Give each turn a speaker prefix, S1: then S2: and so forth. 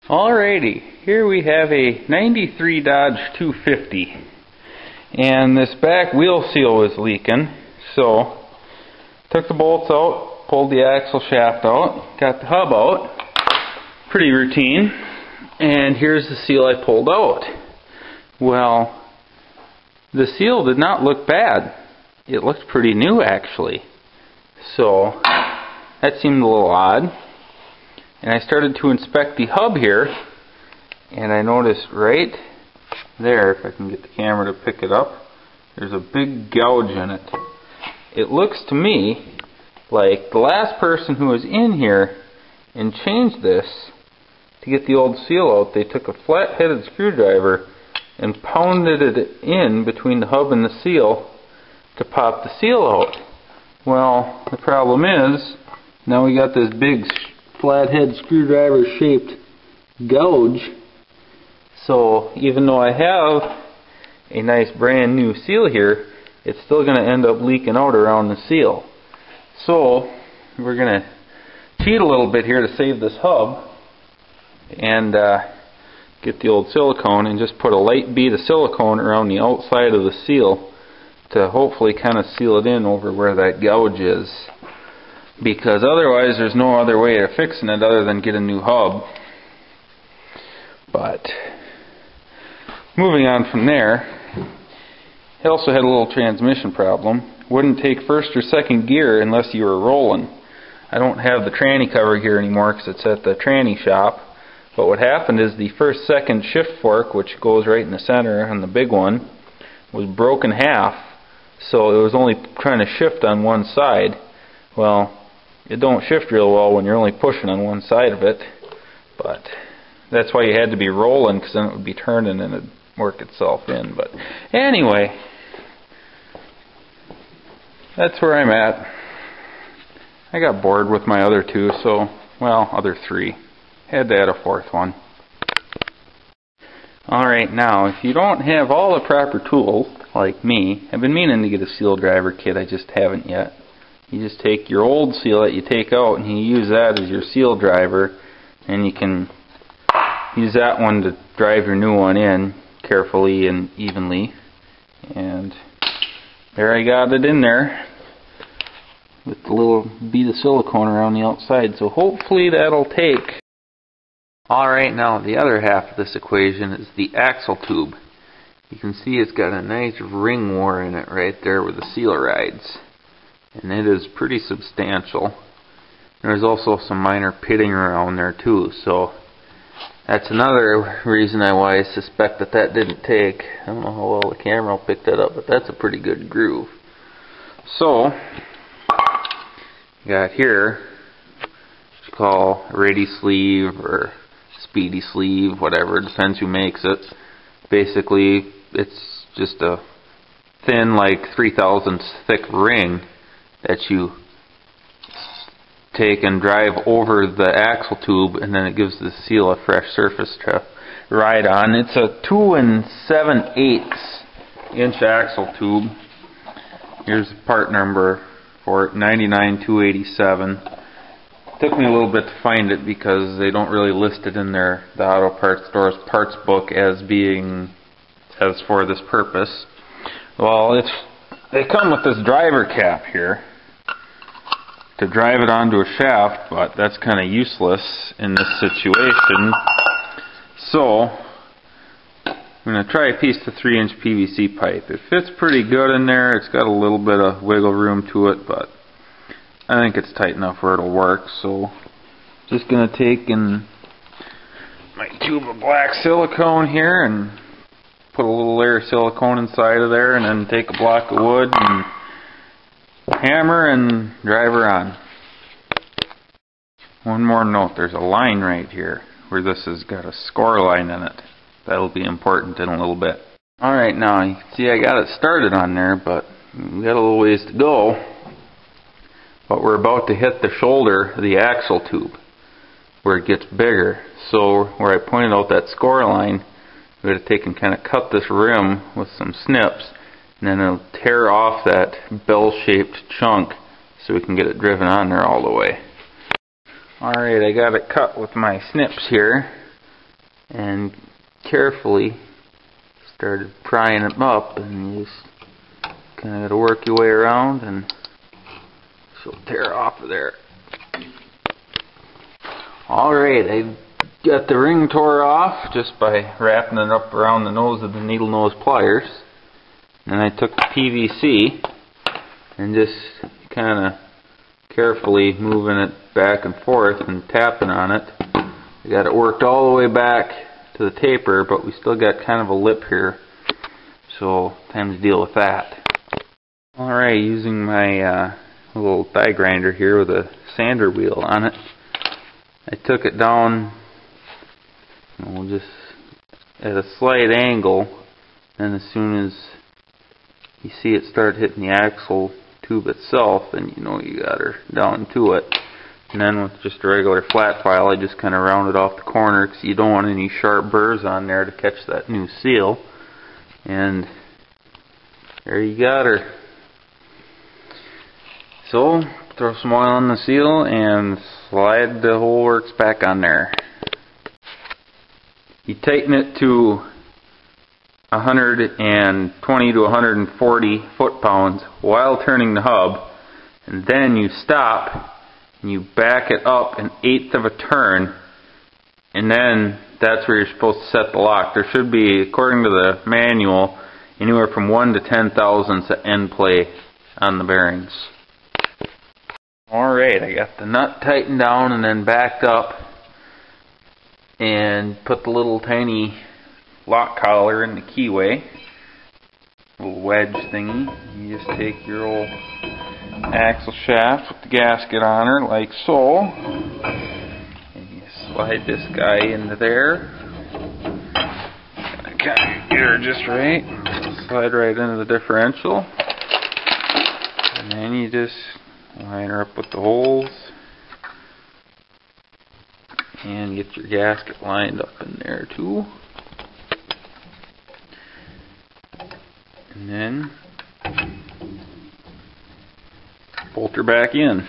S1: Alrighty, here we have a 93 Dodge 250, and this back wheel seal was leaking, so took the bolts out, pulled the axle shaft out, got the hub out, pretty routine, and here's the seal I pulled out. Well, the seal did not look bad. It looked pretty new actually, so that seemed a little odd. And I started to inspect the hub here, and I noticed right there, if I can get the camera to pick it up, there's a big gouge in it. It looks to me like the last person who was in here and changed this to get the old seal out, they took a flat-headed screwdriver and pounded it in between the hub and the seal to pop the seal out. Well, the problem is, now we got this big flathead screwdriver shaped gouge, so even though I have a nice brand new seal here, it's still going to end up leaking out around the seal. So we're going to cheat a little bit here to save this hub and get the old silicone and just put a light bead of silicone around the outside of the seal to hopefully kind of seal it in over where that gouge is. Because otherwise there's no other way of fixing it other than get a new hub. But moving on from there, it also had a little transmission problem. Wouldn't take first or second gear unless you were rolling. I don't have the tranny cover here anymore because it's at the tranny shop. But what happened is the first second shift fork, which goes right in the center on the big one, was broken half. So it was only trying to shift on one side. Well, it don't shift real well when you're only pushing on one side of it, but that's why you had to be rolling, because then it would be turning and it'd work itself in. But anyway, that's where I'm at. I got bored with my other two, so, well, other three. Had to add a fourth one. Alright, now, if you don't have all the proper tools, like me, I've been meaning to get a seal driver kit, I just haven't yet. You just take your old seal that you take out and you use that as your seal driver, and you can use that one to drive your new one in carefully and evenly. And there I got it in there with the little bead of silicone around the outside, so hopefully that'll take. Alright, now the other half of this equation is the axle tube. You can see it's got a nice ring wore in it right there where the seal rides. And it is pretty substantial. There's also some minor pitting around there too, so that's another reason why I suspect that didn't take. I don't know how well the camera will pick that up, but that's a pretty good groove. So, got here, what you call a ready sleeve or speedy sleeve, whatever, depends who makes it. Basically, it's just a thin, like 3/1000 thick ring that you take and drive over the axle tube, and then it gives the seal a fresh surface to ride on. It's a 2 7/8 inch axle tube. Here's the part number for it, 99287. Took me a little bit to find it because they don't really list it in the auto parts store's parts book as being as for this purpose. Well, they come with this driver cap here to drive it onto a shaft, but that's kind of useless in this situation. So I'm going to try a piece of 3-inch PVC pipe. It fits pretty good in there. It's got a little bit of wiggle room to it, but I think it's tight enough where it'll work. So just going to take in my tube of black silicone here and put a little layer of silicone inside of there, and then take a block of wood and hammer and drive her on. One more note, there's a line right here where this has got a score line in it. That'll be important in a little bit. Alright, now you can see I got it started on there, but we got a little ways to go. But we're about to hit the shoulder of the axle tube where it gets bigger. So where I pointed out that score line, we're going to take and kind of cut this rim with some snips, and then it'll tear off that bell-shaped chunk so we can get it driven on there all the way. Alright, I got it cut with my snips here. and carefully started prying them up, and you just kind of got to work your way around and she'll tear off of there. Alright, I got the ring tore off just by wrapping it up around the nose of the needle nose pliers. And I took the PVC and just kind of carefully moving it back and forth and tapping on it. I got it worked all the way back to the taper, but we still got kind of a lip here, so time to deal with that. Alright, using my little die grinder here with a sander wheel on it, I took it down, just at a slight angle, and as soon as you see it start hitting the axle tube itself, then you know you got her down to it. And then with just a regular flat file, I just kind of rounded off the corner because you don't want any sharp burrs on there to catch that new seal. And there you got her. So throw some oil on the seal and slide the whole works back on there. You tighten it to 120 to 140 foot-pounds while turning the hub, and then you stop and you back it up 1/8 of a turn, and then that's where you're supposed to set the lock. There should be, according to the manual, anywhere from 1 to 10 thousandths of end play on the bearings. Alright, I got the nut tightened down and then backed up and put the little tiny lock collar in the keyway, little wedge thingy. You just take your old axle shaft with the gasket on her like so, and you slide this guy into there. Kind of get her just right. Slide right into the differential, and then you just line her up with the holes and get your gasket lined up in there too. And then bolt her back in.